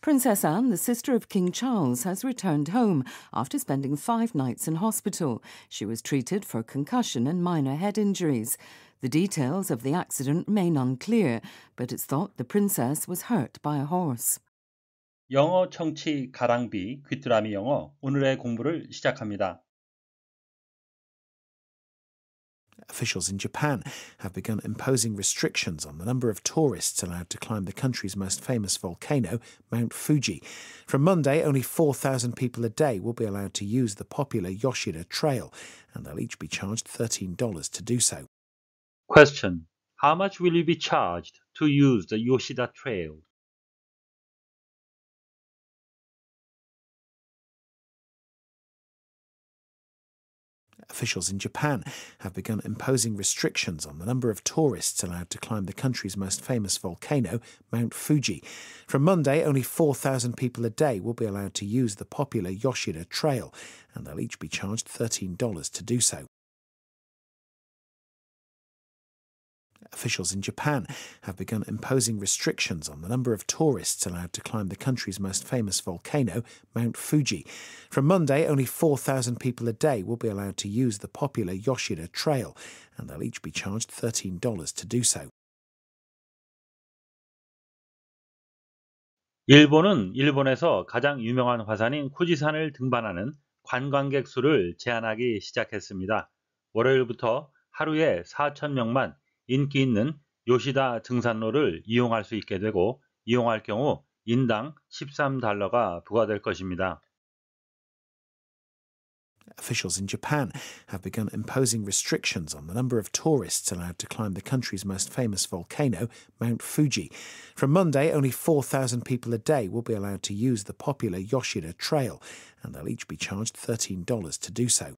Princess Anne, the sister of King Charles, has returned home after spending 5 nights in hospital. She was treated for concussion and minor head injuries. The details of the accident remain unclear, but it's thought the princess was hurt by a horse. 영어 청취 가랑비 귀뚜라미 영어 오늘의 공부를 시작합니다. Officials in Japan have begun imposing restrictions on the number of tourists allowed to climb the country's most famous volcano, Mount Fuji. From Monday, only 4,000 people a day will be allowed to use the popular Yoshida Trail, and they'll each be charged $13 to do so. Question. How much will you be charged to use the Yoshida Trail? Officials in Japan have begun imposing restrictions on the number of tourists allowed to climb the country's most famous volcano, Mount Fuji. From Monday, only 4,000 people a day will be allowed to use the popular Yoshida Trail, and they'll each be charged $13 to do so. Officials in Japan have begun imposing restrictions on the number of tourists allowed to climb the country's most famous volcano, Mount Fuji. From Monday, only 4,000 people a day will be allowed to use the popular Yoshida Trail, and they'll each be charged $13 to do so. 일본은 일본에서 가장 유명한 화산인 후지산을 등반하는 관광객 수를 제한하기 시작했습니다. 월요일부터 하루에 4,000명만 인기 있는 요시다 등산로를 이용할 수 있게 되고 이용할 경우 인당 $13가 부과될 것입니다. Officials in Japan have begun imposing restrictions on the number of tourists allowed to climb the country's most famous volcano, Mount Fuji. From Monday, only 4,000 people a day will be allowed to use the popular Yoshida Trail, and they'll each be charged $13 to do so.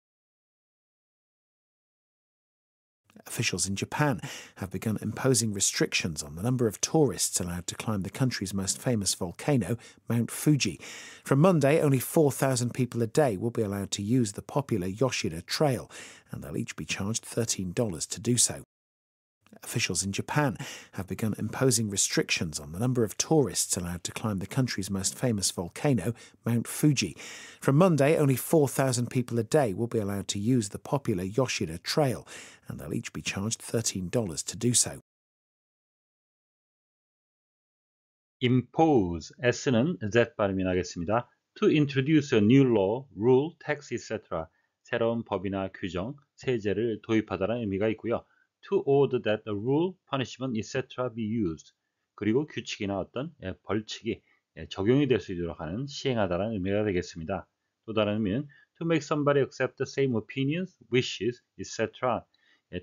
Officials in Japan have begun imposing restrictions on the number of tourists allowed to climb the country's most famous volcano, Mount Fuji. From Monday, only 4,000 people a day will be allowed to use the popular Yoshida Trail, and they'll each be charged $13 to do so. Officials in Japan have begun imposing restrictions on the number of tourists allowed to climb the country's most famous volcano, Mount Fuji. From Monday, only 4,000 people a day will be allowed to use the popular Yoshida Trail, and they'll each be charged $13 to do so. impose, s는 z 발음이 나겠습니다. to introduce a new law, rule, tax, etc. 새로운 법이나 규정, 세제를 도입하다라는 의미가 있고요. to order that a rule, punishment, etc. be used. 그리고 규칙이나 어떤 벌칙이 적용이 될 수 있도록 하는 시행하다라는 의미가 되겠습니다. 또 다른 의미는 to make somebody accept the same opinions, wishes, etc.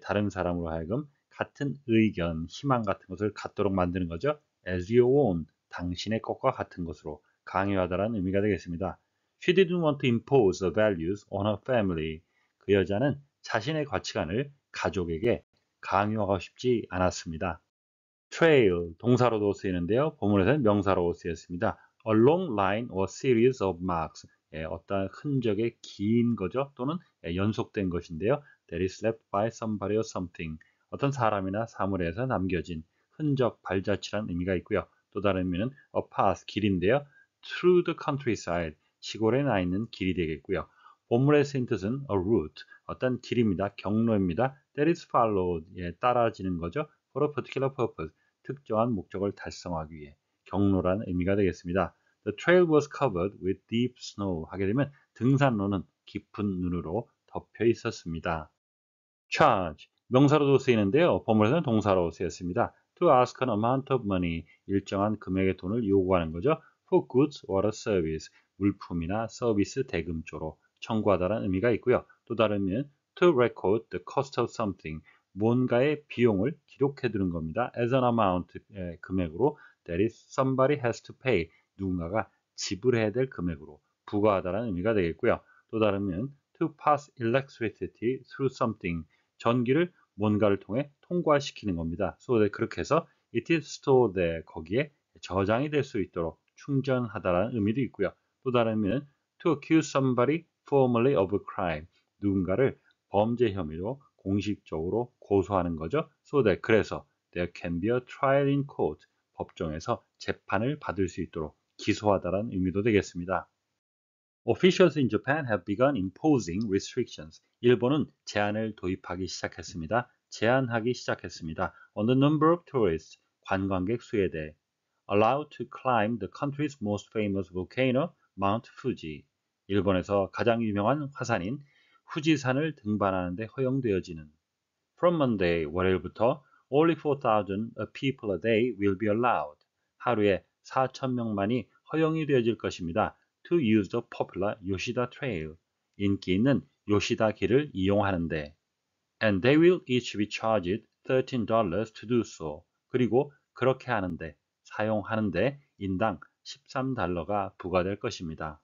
다른 사람으로 하여금 같은 의견, 희망 같은 것을 갖도록 만드는 거죠. as your own, 당신의 것과 같은 것으로 강요하다라는 의미가 되겠습니다. She didn't want to impose the values on her family. 그 여자는 자신의 가치관을 가족에게 강요하고 싶지 않았습니다. trail, 동사로도 쓰이는데요. 본문에서는 명사로 쓰였습니다. a long line or series of marks, 어떤 흔적의 긴 거죠. 또는 연속된 것인데요. that is left by somebody or something, 어떤 사람이나 사물에서 남겨진 흔적, 발자취라는 의미가 있고요. 또 다른 의미는 a path, 길인데요. through the countryside, 시골에 나 있는 길이 되겠고요. 본문에 쓰인 뜻은 a route, 어떤 길입니다. 경로입니다. that is followed, 따라지는 거죠. for a particular purpose, 특정한 목적을 달성하기 위해 경로라는 의미가 되겠습니다. The trail was covered with deep snow. 하게 되면 등산로는 깊은 눈으로 덮여 있었습니다. charge, 명사로도 쓰이는데요. 본문에서는 동사로 쓰였습니다. to ask an amount of money, 일정한 금액의 돈을 요구하는 거죠. for goods or a service, 물품이나 서비스 대금조로 청구하다라는 의미가 있고요. 또 다른 의미는 to record the cost of something, 뭔가의 비용을 기록해 두는 겁니다. as an amount, 금액으로 that is somebody has to pay, 누군가가 지불해야 될 금액으로 부과하다라는 의미가 되겠고요. 또 다른 의미는 to pass electricity through something, 전기를 뭔가를 통해 통과시키는 겁니다. so that, 그렇게 해서 it is stored there, 거기에 저장이 될 수 있도록 충전하다라는 의미도 있고요. 또 다른 의미는 to accuse somebody formally of a crime, 누군가를 범죄 혐의로 공식적으로 고소하는 거죠. so that, 그래서 there can be a trial in court, 법정에서 재판을 받을 수 있도록 기소하다라는 의미도 되겠습니다. Officials in Japan have begun imposing restrictions. 일본은 제한을 도입하기 시작했습니다. 제한하기 시작했습니다. On the number of tourists, 관광객 수에 대해. Allowed to climb the country's most famous volcano, Mount Fuji. 일본에서 가장 유명한 화산인 후지산을 등반하는 데 허용되어지는. From Monday, 월요일부터 only 4,000 people a day will be allowed. 하루에 4,000명만이 허용이 되어질 것입니다. To use the popular Yoshida Trail. 인기 있는 요시다 길을 이용하는데. And they will each be charged $13 to do so. 그리고 그렇게 하는데, 사용하는데 인당 $13가 부과될 것입니다.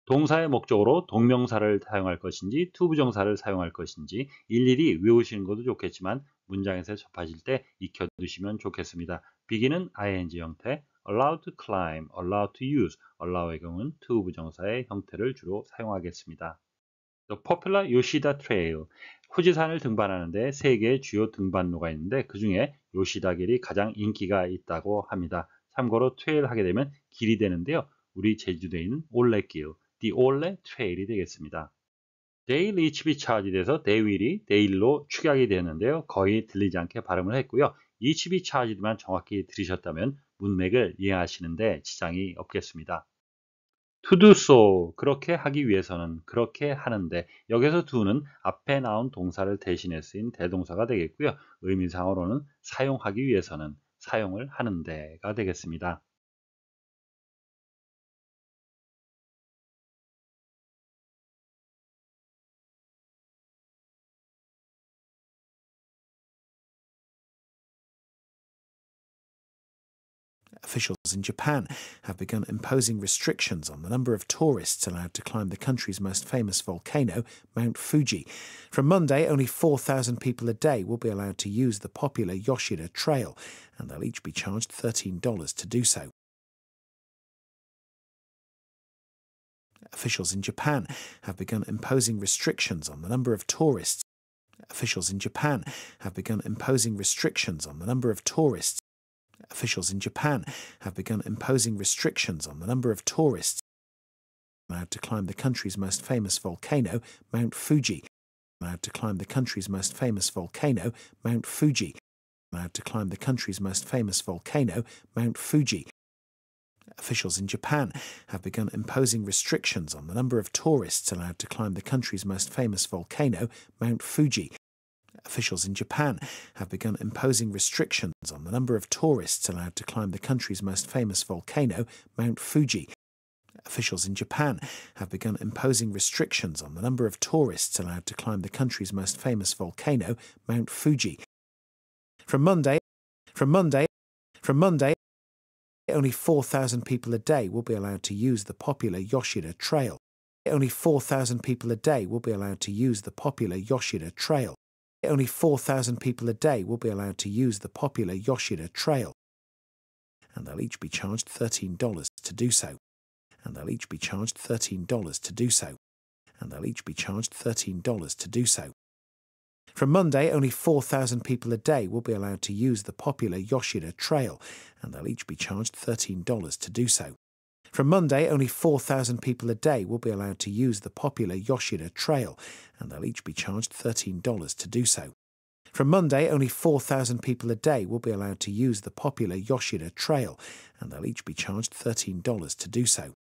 동사의 목적으로 동명사를 사용할 것인지 투부정사를 사용할 것인지 일일이 외우시는 것도 좋겠지만 문장에서 접하실 때 익혀두시면 좋겠습니다. begin은 ing 형태, allowed to climb, allowed to use, allow의 경우는 투부정사의 형태를 주로 사용하겠습니다. The popular Yoshida Trail, 후지산을 등반하는데 세 개의 주요 등반로가 있는데 그 중에 요시다 길이 가장 인기가 있다고 합니다. 참고로 트레일 하게 되면 길이 되는데요. 우리 제주도에 있는 올레길, The 올레 트레일이 되겠습니다. They will each be charged에서 they will이 they'로 축약이 되는데요. 거의 들리지 않게 발음을 했고요. each be charged만 정확히 들으셨다면 문맥을 이해하시는데 지장이 없겠습니다. To do so, 그렇게 하기 위해서는, 그렇게 하는데, 여기서 do는 앞에 나온 동사를 대신해 쓰인 대동사가 되겠고요. 의미상으로는 사용하기 위해서는, 사용을 하는데가 되겠습니다. Officials in Japan have begun imposing restrictions on the number of tourists allowed to climb the country's most famous volcano, Mount Fuji. From Monday, only 4,000 people a day will be allowed to use the popular Yoshida Trail, and they'll each be charged $13 to do so. Officials in Japan have begun imposing restrictions on the number of tourists. Officials in Japan have begun imposing restrictions on the number of tourists. Officials in Japan have begun imposing restrictions on the number of tourists allowed to climb the country's most famous volcano, Mount Fuji. Allowed to climb the country's most famous volcano, Mount Fuji. Allowed to climb the country's most famous volcano, Mount Fuji. Officials in Japan have begun imposing restrictions on the number of tourists allowed to climb the country's most famous volcano, Mount Fuji. Officials in Japan have begun imposing restrictions on the number of tourists allowed to climb the country's most famous volcano, Mount Fuji. Officials in Japan have begun imposing restrictions on the number of tourists allowed to climb the country's most famous volcano, Mount Fuji. From Monday, only 4,000 people a day will be allowed to use the popular Yoshida Trail. Only 4,000 people a day will be allowed to use the popular Yoshida Trail. Only 4,000 people a day will be allowed to use the popular Yoshida Trail, and they'll each be charged $13 to do so. And they'll each be charged $13 to do so. And they'll each be charged $13 to do so. From Monday, only 4,000 people a day will be allowed to use the popular Yoshida Trail, and they'll each be charged $13 to do so. From Monday, only 4,000 people a day will be allowed to use the popular Yoshida Trail, and they'll each be charged $13 to do so. From Monday, only 4,000 people a day will be allowed to use the popular Yoshida Trail, and they'll each be charged $13 to do so.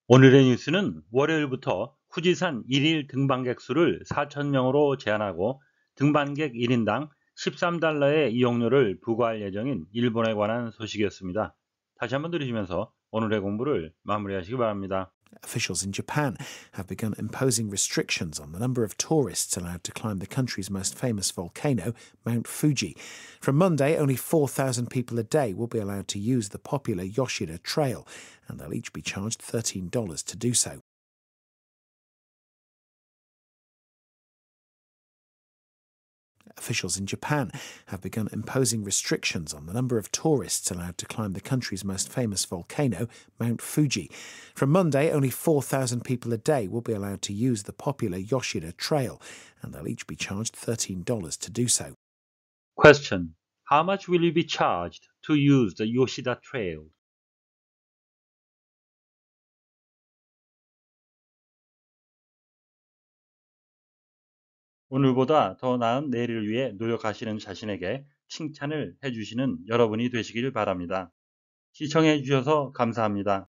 오늘의 뉴스는 월요일부터 후지산 1일 등반객 수를 4,000명으로 제한하고 등반객 1인당 $13의 이용료를 부과할 예정인 일본에 관한 소식이었습니다. 다시 한번 들으시면서 오늘의 공부를 마무리하시기 바랍니다. Officials in Japan have begun imposing restrictions on the number of tourists allowed to climb the country's most famous volcano, Mount Fuji. From Monday, only 4,000 people a day will be allowed to use the popular Yoshida Trail, and they'll each be charged $13 to do so. Officials in Japan have begun imposing restrictions on the number of tourists allowed to climb the country's most famous volcano, Mount Fuji. From Monday, only 4,000 people a day will be allowed to use the popular Yoshida Trail, and they'll each be charged $13 to do so. Question. How much will you be charged? to use the Yoshida Trail. 오늘보다 더 나은 내일을 위해 노력하시는 자신에게 칭찬을 해주시는 여러분이 되시길 바랍니다. 시청해 주셔서 감사합니다.